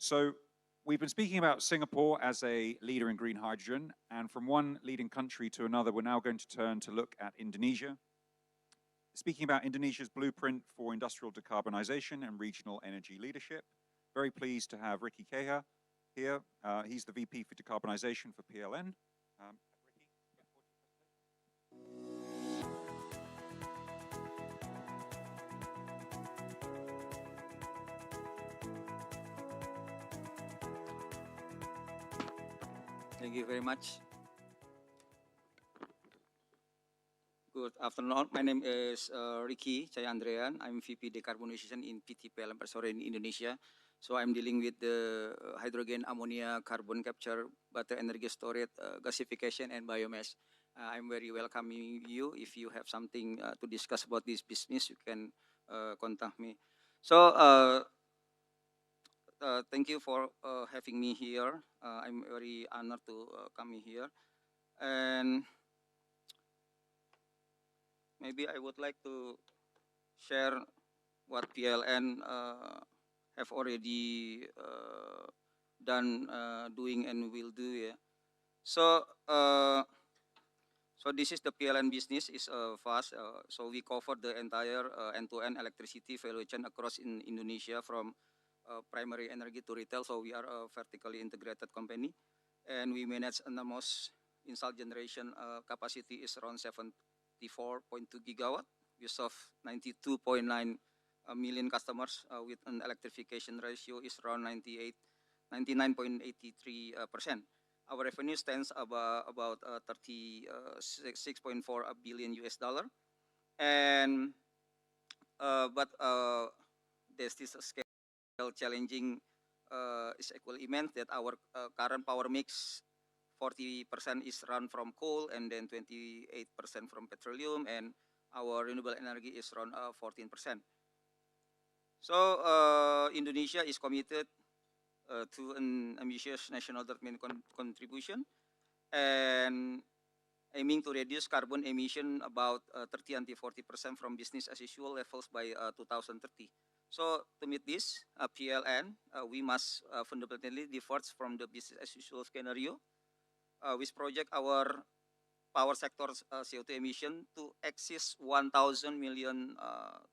So we've been speaking about Singapore as a leader in green hydrogen, and from one leading country to another, we're now going to turn to look at Indonesia. Speaking about Indonesia's blueprint for industrial decarbonization and regional energy leadership, very pleased to have Ricky Keha here. He's the VP for decarbonization for PLN. Ricky, look forward to your presentation. Thank you very much. Good afternoon. My name is Ricky Chayandrian. I'm VP Decarbonization in PT PLN Persero in Indonesia. So I'm dealing with the hydrogen, ammonia, carbon capture, battery energy storage, gasification, and biomass. I'm very welcoming you. If you have something to discuss about this business, you can contact me. So thank you for having me here. I'm very honored to come here. And maybe I would like to share what PLN have already done, doing, and will do. Yeah. So, so this is the PLN business is fast. So we cover the entire end-to-end electricity value chain across in Indonesia from primary energy to retail. So we are a vertically integrated company, and we manage enormous installed generation capacity is around 74.2 gigawatt. We serve 92.9 million customers with an electrification ratio is around 99.83%. Our revenue stands about 36.4 billion US dollar, and but there's this scale challenging is equally immense that our current power mix 40% is run from coal and then 28% from petroleum, and our renewable energy is around 14%. So Indonesia is committed to an ambitious national development contribution and aiming to reduce carbon emission about 30 until 40% from business as usual levels by 2030. So to meet this, PLN, we must fundamentally diverge from the business as usual scenario, which project our power sector's CO2 emission to exceed 1,000 million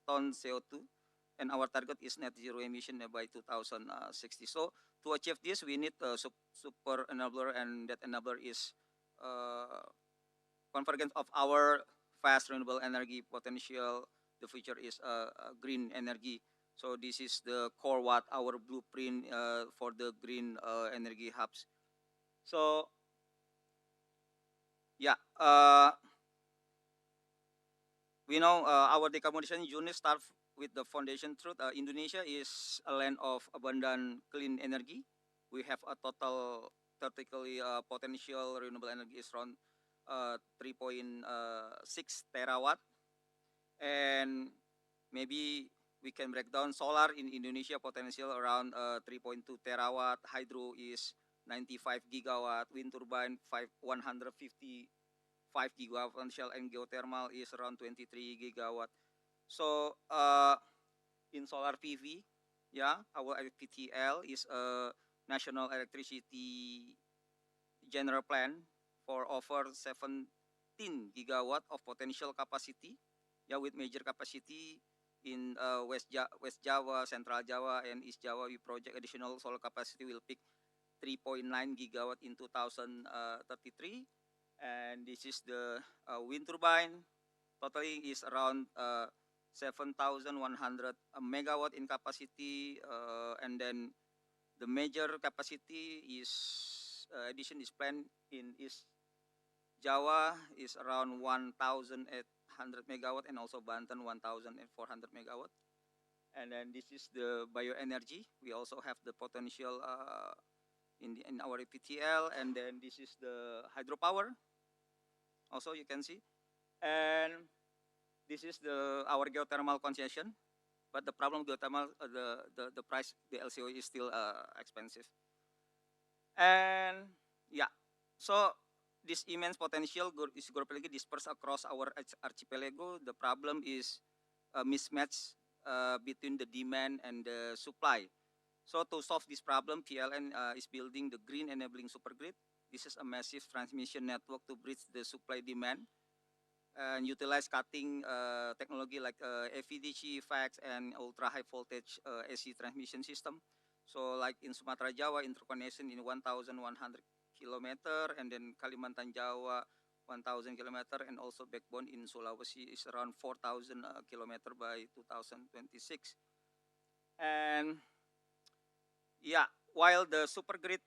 ton CO2, and our target is net zero emission by 2060. So to achieve this, we need a super enabler, and that enabler is convergence of our fast renewable energy potential. The future is green energy. So this is the core what our blueprint for the green energy hubs. So yeah, we know our decarbonization unit starts with the foundation truth. Indonesia is a land of abundant clean energy. We have a total theoretically potential renewable energy is around 3.6 terawatt, and maybe we can break down solar in Indonesia potential around 3.2 terawatt, hydro is 95 gigawatt, wind turbine 155 gigawatt potential, and geothermal is around 23 gigawatt. So in solar PV, yeah, our IPTL is a national electricity general plan for over 17 gigawatt of potential capacity, yeah, with major capacity in West Java, Central Java, and East Java. We project additional solar capacity will peak 3.9 gigawatt in 2033, and this is the wind turbine. Totally is around 7,100 megawatt in capacity, and then the major capacity is addition is planned in East Java is around 1,800 megawatt, and also Banten 1,400 megawatt. And then this is the bioenergy. We also have the potential in our PTL, and then this is the hydropower. Also, you can see, and this is our geothermal concession. But the problem geothermal, the price, the LCO is still expensive. And yeah, so this immense potential is globally dispersed across our archipelago. The problem is a mismatch between the demand and the supply. So to solve this problem, PLN is building the green enabling supergrid. This is a massive transmission network to bridge the supply demand and utilize cutting technology like AVDC, FAX, and ultra high voltage AC transmission system. So like in Sumatera Jawa, interconnection in 1,100 kilometer, and then Kalimantan Jawa 1,000 kilometer, and also backbone in Sulawesi is around 4,000 kilometer by 2026. And yeah, while the supergrid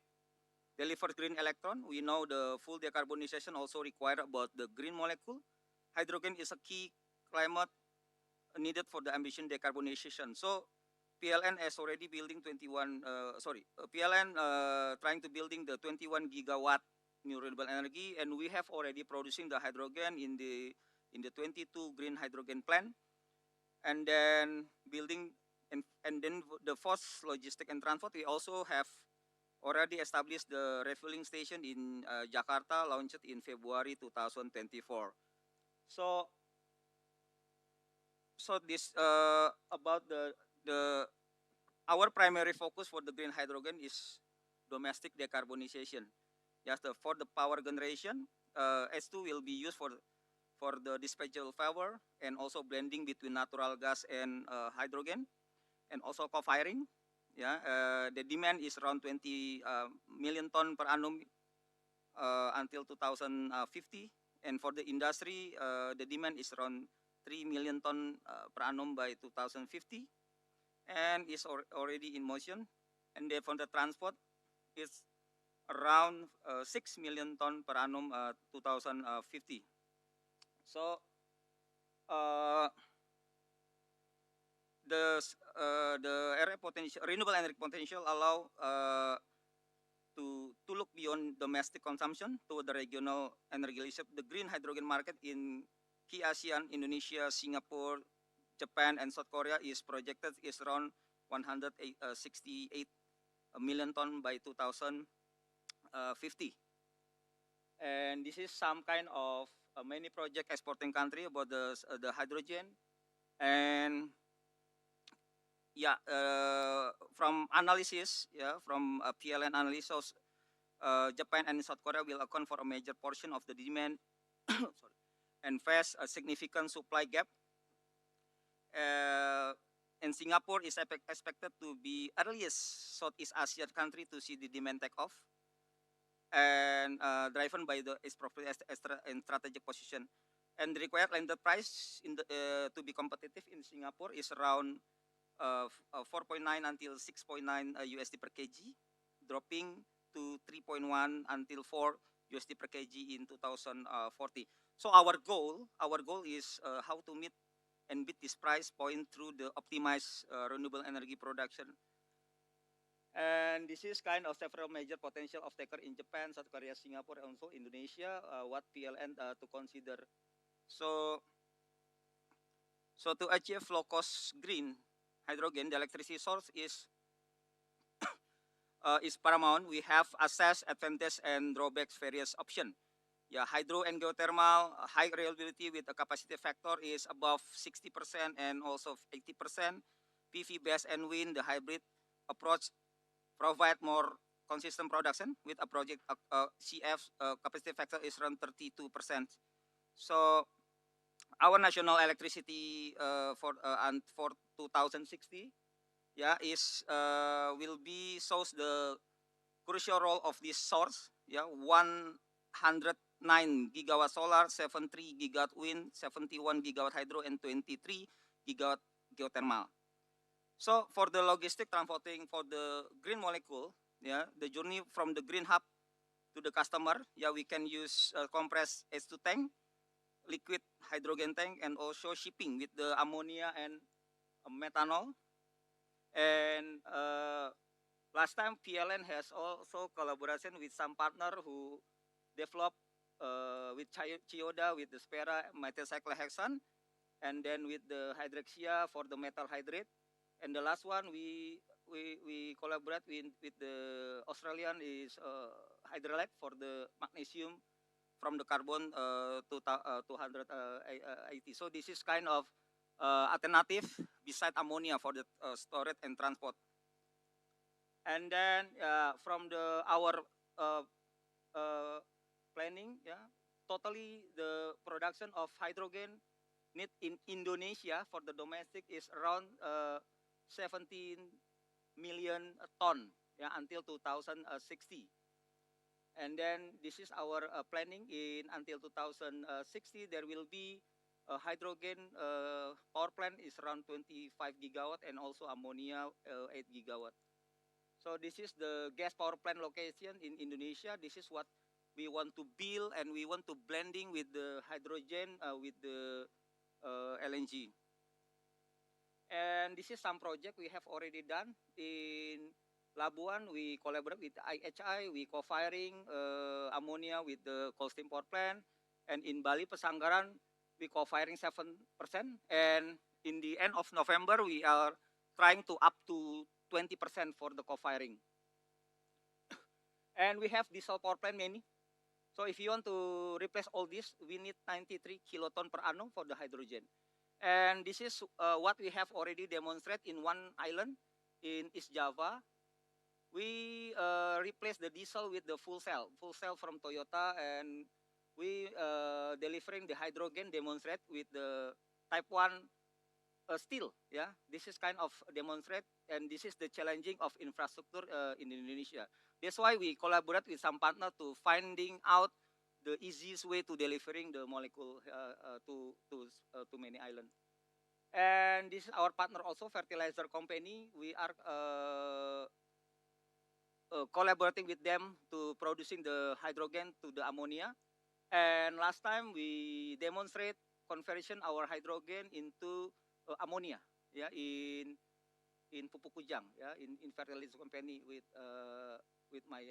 delivers green electron, we know the full decarbonization also require about the green molecule. Hydrogen is a key climate needed for the ambition decarbonization. So PLN is already building PLN trying to building the 21 gigawatt new renewable energy, and we have already producing the hydrogen in the 22 green hydrogen plant, and then building and then the first logistic and transport. We also have already established the refueling station in Jakarta, launched in February 2024. So this about the our primary focus for the green hydrogen is domestic decarbonization. Just for the power generation, S2 will be used for the dispatchable power, and also blending between natural gas and hydrogen, and also co-firing. Yeah, the demand is around 20 million ton per annum until 2050, and for the industry, the demand is around 3 million ton per annum by 2050, and is already in motion. And then for the transport, it's around 6 million ton per annum 2050. So uh, the area potential, renewable energy potential allow to look beyond domestic consumption to the regional energy leadership. The green hydrogen market in key ASEAN, Indonesia, Singapore, Japan, and South Korea is projected is around 168 million ton by 2050. And this is some kind of many project exporting country about the hydrogen. And yeah, from analysis, yeah, from PLN analysis, Japan and South Korea will account for a major portion of the demand sorry, and face a significant supply gap. And Singapore is expected to be earliest Southeast Asian country to see the demand take off, and driven by its profit and strategic position. And the required landed price in the to be competitive in Singapore is around 4.9 until 6.9 USD per kg, dropping to 3.1 until 4 USD per kg in 2040. So our goal is how to meet and beat this price point through the optimized renewable energy production. And this is kind of several major potential of taker in Japan, South Korea, Singapore, and also Indonesia. What PLN to consider. So to achieve low cost green hydrogen, the electricity source is paramount. We have assessed advantage and drawbacks various option. Yeah, hydro and geothermal, high reliability with a capacity factor is above 60% and also 80%. PV based and wind, the hybrid approach provide more consistent production with a project CF capacity factor is around 32%. So our national electricity for 2060, yeah, is will be shows the crucial role of this source. Yeah, 109 gigawatt solar, 73 gigawatt wind, 71 gigawatt hydro, and 23 gigawatt geothermal. So for the logistic transporting for the green molecule, yeah, the journey from the green hub to the customer, yeah, we can use compressed H2 tank, liquid hydrogen tank, and also shipping with the ammonia and methanol. And last time PLN has also collaboration with some partner who develop with Chiyoda with the Spera methyl cyclohexane, and then with the Hydrexia for the metal hydrate. And the last one we collaborate with the Australian is Hydrolect for the magnesium from the carbon 280. So this is kind of alternative beside ammonia for the storage and transport. And then from our uh, planning, yeah, totally the production of hydrogen need in Indonesia for the domestic is around 17 million ton, yeah, until 2060. And then this is our planning in until 2060 there will be a hydrogen power plant is around 25 gigawatt and also ammonia 8 gigawatt. So this is the gas power plant location in Indonesia. This is what we want to build, and we want to blending with the hydrogen with the LNG. And this is some project we have already done in Labuan. We collaborate with IHI. We co-firing ammonia with the coal steam power plant. And in Bali Pesanggaran, we co-firing 7%. And in the end of November, we are trying to up to 20% for the co-firing. And we have diesel power plant many. So if you want to replace all this, we need 93 kiloton per annum for the hydrogen. And this is what we have already demonstrated in one island in East Java. We replace the diesel with the full cell from Toyota, and we delivering the hydrogen demonstrate with the type 1 steel. Yeah, this is kind of demonstrate, and this is the challenging of infrastructure in Indonesia. That's why we collaborate with some partner to finding out the easiest way to delivering the molecule to many islands. And this is our partner also, fertilizer company. We are collaborating with them to producing the hydrogen to the ammonia. And last time we demonstrate conversion our hydrogen into ammonia, yeah, in Pupuk Kujang, yeah, in fertilizer company with my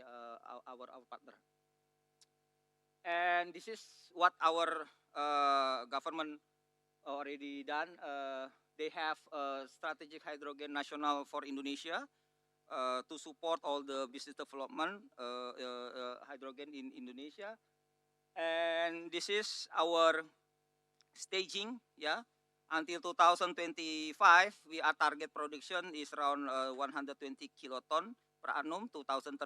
our partner. And this is what our government already done. They have a strategic hydrogen national for Indonesia to support all the business development hydrogen in Indonesia. And this is our staging, yeah. Until 2025, we are target production is around 120 kiloton per annum. 2035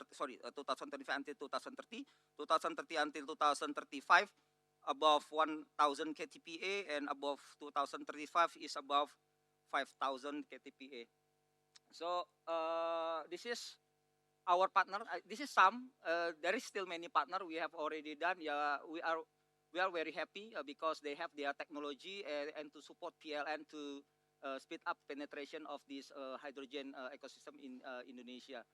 until 2030, 2030 until 2035, above 1,000 KTPA, and above 2035 is above 5,000 KTPA. So this is our partner. This is some. There is still many partner we have already done. Yeah, we are very happy because they have their technology and to support PLN to speed up penetration of this hydrogen ecosystem in Indonesia,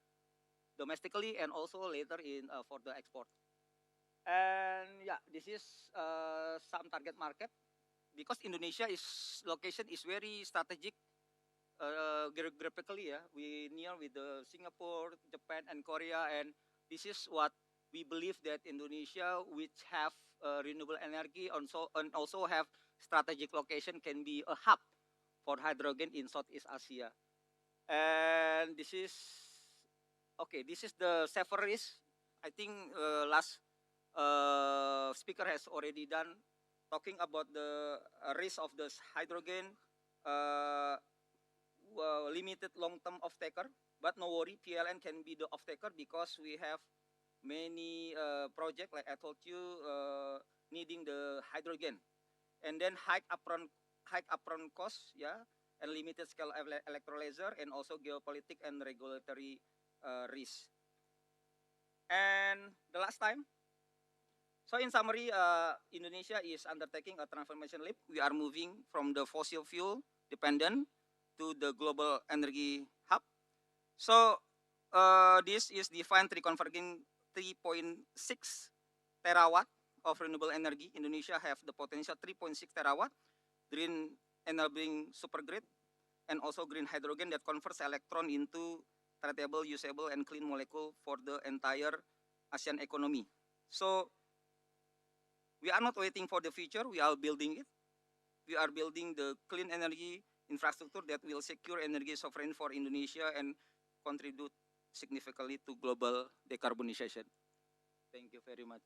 domestically and also later in for the export. And yeah, this is some target market because Indonesia is location is very strategic geographically. Yeah, we near with the Singapore, Japan, and Korea, and this is what we believe that Indonesia, which have renewable energy, and also have strategic location, can be a hub for hydrogen in Southeast Asia. And this is okay. This is the safer risk. I think last speaker has already done talking about the risk of the hydrogen, limited long-term off-taker. But no worry, PLN can be the off-taker because we have many projects, like I told you, needing the hydrogen. And then high upfront cost, yeah, and limited scale electrolyzer, and also geopolitical and regulatory risk. And the last time, so in summary, Indonesia is undertaking a transformation leap. We are moving from the fossil fuel dependent to the global energy hub. So this is defined converging 3.6 terawatt of renewable energy. Indonesia have the potential 3.6 terawatt green enabling supergrid, and also green hydrogen that converts electron into tradable, usable, and clean molecule for the entire ASEAN economy. So we are not waiting for the future, we are building it. We are building the clean energy infrastructure that will secure energy sovereignty for Indonesia and contribute significantly to global decarbonization. Thank you very much.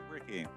Ricky.